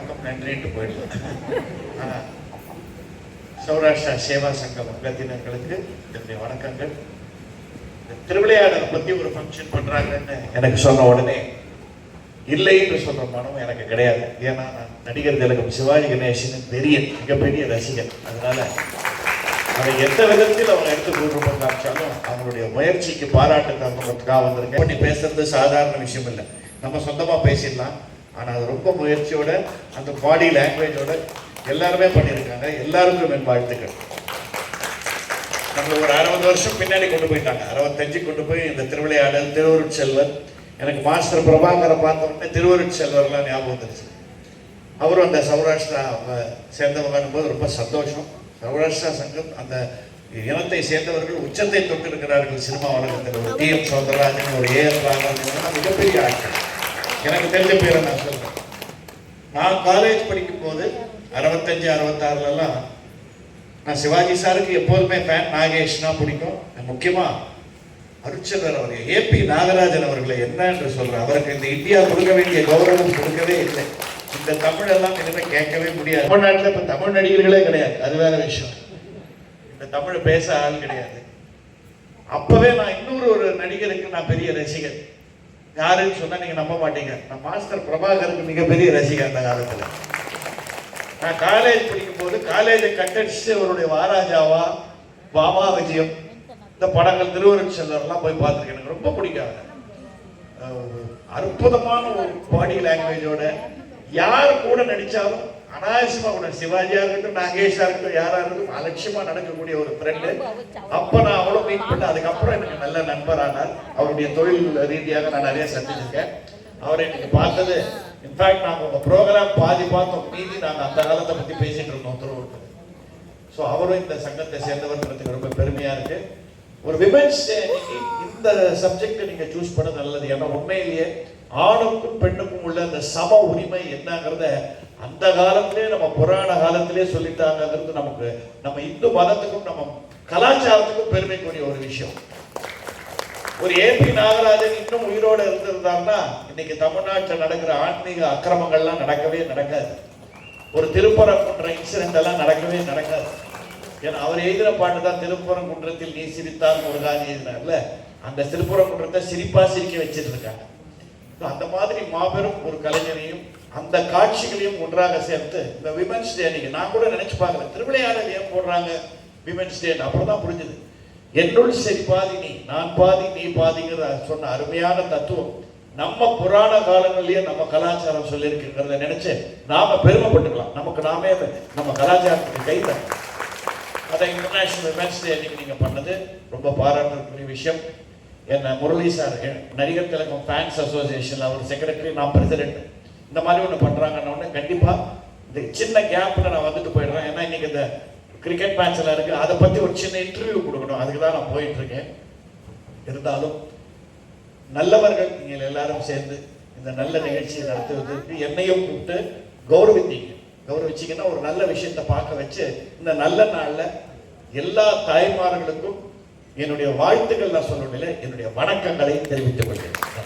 வணக்கம் நன்றிட்டு போயிடலாம். சௌராஷ்டிரா சேவா சங்கம் அங்கத்தினர்களுக்கு என்னுடைய வணக்கங்கள். திருவிளையாடலை பத்தி ஒரு ஃபங்க்ஷன் பண்றாங்கன்னு எனக்கு சொன்ன உடனே இல்லை என்று சொல்ற மனம் எனக்கு கிடையாது. ஏன்னா நான் நடிகர் திலகம் சிவாஜி கணேசன் மிகப்பெரிய ரசிகர். அதனால அதை எந்த விதத்தில் அவங்க எடுத்து கொண்டு காமிச்சாலும் அவங்களுடைய முயற்சிக்கு பாராட்டு தரணுன்றதுக்காக வந்திருக்கேன். பண்ணி பேசுறது சாதாரண விஷயம் இல்லை. நம்ம சொந்தமா பேசிடலாம். ஆனா அது ரொம்ப முயற்சியோட அந்த பாடி லாங்குவேஜோட எல்லாருமே பண்ணியிருக்காங்க. எல்லாருக்கும் என் வாழ்த்துக்கள். நம்ம ஒரு 60 வருஷம் பின்னாடி கொண்டு போயிட்டாங்க. 65 கொண்டு போய் இந்த திருவிளையாடல், திருவருட்செல்வர். எனக்கு மாஸ்டர் பிரபாகரை பார்த்த உடனே திருவருட்செல்வர்லாம் ஞாபகம் வந்துருச்சு. அவரும் அந்த சௌராஷ்டிரா அவங்க சேர்ந்தவங்க போது ரொம்ப சந்தோஷம். சௌராஷ்டிரா சங்கம் அந்த இனத்தை சேர்ந்தவர்கள் உச்சத்தை தொட்டிருக்கிறார்கள் சினிமா உலகத்தில். ஒரு டி.எம். சௌந்தரராஜன், ஒரு ஏ.எல். ராமன் மிகப்பெரிய ஆட்கள். எனக்கு தெரிஞ்ச பேரை நான் சொல்றேன். நான் காலேஜ் படிக்கும் போது 65, 66 நான் சிவாஜி சாருக்கு எப்போதுமே ஃபேன். நாகேஷ்னா பிடிக்கும். முக்கியமா அருட்செல்வர் அவர்கள், ஏபி நாகராஜன் அவர்களை என்ன என்று சொல்றேன். அவருக்கு இந்த இந்தியா கொடுக்க வேண்டிய கௌரவம் கொடுக்கவே இல்லை. இந்த தமிழ் எல்லாம் இனிமே கேட்கவே முடியாது. தமிழ்நாட்டில் இப்ப தமிழ் நடிகர்களே கிடையாது. அது வேற விஷயம். இந்த தமிழ் பேச ஆள் கிடையாது. அப்பவே நான் இன்னொரு ஒரு நடிகருக்கு நான் பெரிய ரசிகர். யாருன்னு சொன்னா நீங்க நம்ப மாட்டீங்க. நான் மாஸ்டர் பிரபாகருக்கு மிகப்பெரிய ரசிகர். அந்த காலத்துல நான் காலேஜ் படிக்கும் போது காலேஜை கட்டடிச்சு அவருடைய வாராஜாவா, பாமா விஜயம், இந்த படங்கள், திருவருட்செல்வர்லாம் போய் பார்த்துருக்கேன். எனக்கு ரொம்ப பிடிக்காது. அற்புதமான ஒரு பாடி லாங்குவேஜோட யார் கூட நடிச்சாலும் அனாவசியமா கூட, சிவாஜியா இருக்கட்டும், நாகேஷா இருக்கட்டும், யாரா இருக்கட்டும், அலட்சியமா நடக்கக்கூடிய ஒரு ஃப்ரெண்டு. அப்ப நான் அவ்வளவு மீட் பண்ண. அதுக்கப்புறம் எனக்கு நல்ல நண்பரானார். அவருடைய தொழில் ரீதியாக நான் நிறைய சந்திச்சிருக்கேன். அவரை இன்னைக்கு பார்த்தது, இன்ஃபேக்ட் நாங்கள் உங்க ப்ரோக்ராம் பாதி பார்த்தோம், மீதி நாங்கள் அந்த காலத்தை பத்தி பேசிட்டு இருந்தோம் திருவள்ளுவர். ஸோ அவரும் இந்த சங்கத்தை சேர்ந்தவர்ன்றதுக்கு ரொம்ப பெருமையா இருக்கு. ஒரு விமென்ஸ் டே இந்த சப்ஜெக்ட் நீங்க சூஸ் பண்ணது நல்லது. ஏன்னா உண்மையிலேயே ஆணுக்கும் பெண்ணுக்கும் உள்ள அந்த சம உரிமை என்னங்கிறத அந்த காலத்திலே நம்ம புராண காலத்திலே சொல்லிட்டாங்கிறது நமக்கு, நம்ம இந்து மதத்துக்கும் நம்ம கலாச்சாரத்துக்கும் பெருமைக்குரிய ஒரு விஷயம். ஒரு ஏபி நாகராஜன் இன்னும் உயிரோடு இருந்திருந்தாருன்னா இன்னைக்கு தமிழ்நாட்டில் நடக்கிற ஆன்மீக அக்கிரமங்கள்லாம் நடக்கவே நடக்காது. ஒரு திருப்பரங்குன்ற இன்சிடென்ட் எல்லாம் நடக்கவே நடக்காது. ஏன்னா அவர் எழுதின பாட்டு தான் திருப்பரங்குன்றத்தில் நீ சிரித்தால் முருகான்னு எழுதினார்ல. அந்த திருப்பரங்குன்றத்தை சிரிப்பா சிரிக்க வச்சிட்டு இருக்காங்க. அந்த மாதிரி மாபெரும் ஒரு கலைஞரையும் அந்த காட்சிகளையும் ஒன்றாக சேர்த்து இந்த விமென்ஸ் டே அன்னைக்கு நான் கூட நினைச்சு பார்க்கல, திருவிளையாடல் ஏன் போடுறாங்க விமென்ஸ் டே, அப்புறம் தான் புரிஞ்சுது. என்னுள் சரி பாதி நீ, நான் பாதி நீ பாதிங்கிற சொன்ன அருமையான தத்துவம் நம்ம புராண காலங்களிலேயே நம்ம கலாச்சாரம் சொல்லியிருக்குங்கிறத நினைச்சு நாம பெருமைப்பட்டுக்கலாம். நமக்கு நாமே நம்ம கலாச்சாரத்துக்கு கைத. அதை இன்டர்நேஷனல் விமென்ஸ் டே அன்னைக்கு நீங்க பண்ணது ரொம்ப பாராட்டுக்குரிய விஷயம். என்ன முரளி சார், நடிகர் திலகம் ஃபேன்ஸ் அசோசியேஷன் அவர் செக்ரட்டரி, நான் பிரசிடென்ட். இந்த மாதிரி ஒன்று பண்றாங்கன்னு கண்டிப்பா இந்த சின்ன கேப்ல நான் வந்துட்டு போயிடுறேன். ஏன்னா இன்னைக்கு இந்த கிரிக்கெட் மேட்ச் எல்லாம் இருக்கு, அதை பத்தி ஒரு சின்ன இன்டர்வியூ கொடுக்கணும். அதுக்கு தான் நான் போயிட்டு இருக்கேன். இருந்தாலும் நல்லவர்கள் நீங்கள் எல்லாரும் சேர்ந்து இந்த நல்ல நிகழ்ச்சியை நடத்துவதற்கு என்னையும் கூப்பிட்டு கௌரவிச்சீங்கன்னா ஒரு நல்ல விஷயத்தை பார்க்க வச்சு இந்த நல்ல நாள்ல எல்லா தாய்மார்களுக்கும் என்னுடைய வாழ்த்துக்கள் நான் சொல்லவில்லை, என்னுடைய வணக்கங்களை தெரிவித்துக் கொள்கிறேன்.